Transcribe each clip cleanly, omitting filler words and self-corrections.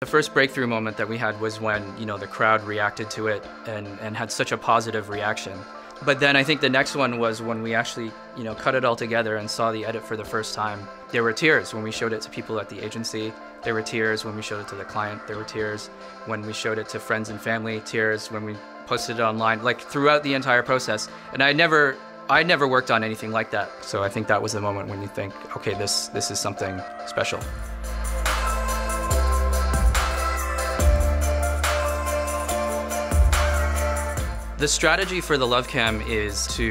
The first breakthrough moment that we had was when, the crowd reacted to it and had such a positive reaction. But then I think the next one was when we actually, cut it all together and saw the edit for the first time. There were tears when we showed it to people at the agency. There were tears when we showed it to the client. There were tears when we showed it to friends and family. Tears when we posted it online, like throughout the entire process. And I never worked on anything like that. So I think that was the moment when you think, okay, this is something special. The strategy for the Love Cam is to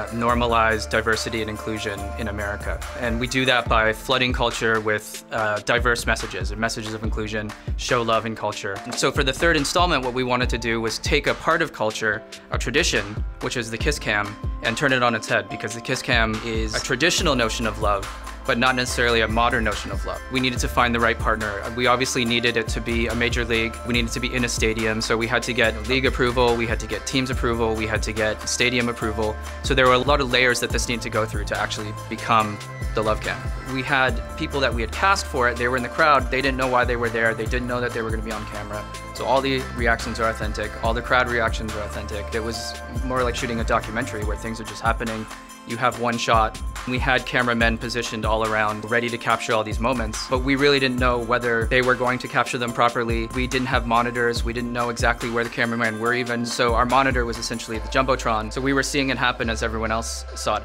normalize diversity and inclusion in America. And we do that by flooding culture with diverse messages and messages of inclusion, show love in culture. So for the third installment, what we wanted to do was take a part of culture, a tradition, which is the kiss cam, and turn it on its head, because the kiss cam is a traditional notion of love, but not necessarily a modern notion of love. We needed to find the right partner. We obviously needed it to be a major league. We needed to be in a stadium, so we had to get league approval, we had to get teams approval, we had to get stadium approval. So there were a lot of layers that this needed to go through to actually become the Love Cam. We had people that we had cast for it, they were in the crowd, they didn't know why they were there, they didn't know that they were gonna be on camera. So all the reactions are authentic, all the crowd reactions are authentic. It was more like shooting a documentary where things are just happening. You have one shot. We had cameramen positioned all around, ready to capture all these moments, but we really didn't know whether they were going to capture them properly. We didn't have monitors. We didn't know exactly where the cameramen were even. So our monitor was essentially the Jumbotron. So we were seeing it happen as everyone else saw it.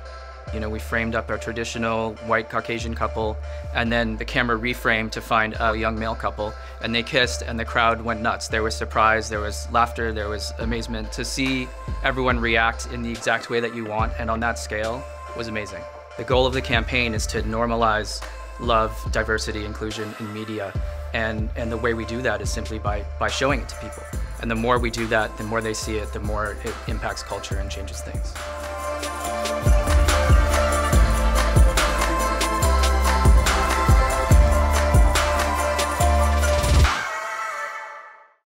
We framed up a traditional white Caucasian couple, and then the camera reframed to find a young male couple, and they kissed and the crowd went nuts. There was surprise, there was laughter, there was amazement. To see everyone react in the exact way that you want and on that scale was amazing. The goal of the campaign is to normalize love, diversity, inclusion in media, and the way we do that is simply by showing it to people. And the more we do that, the more they see it, the more it impacts culture and changes things.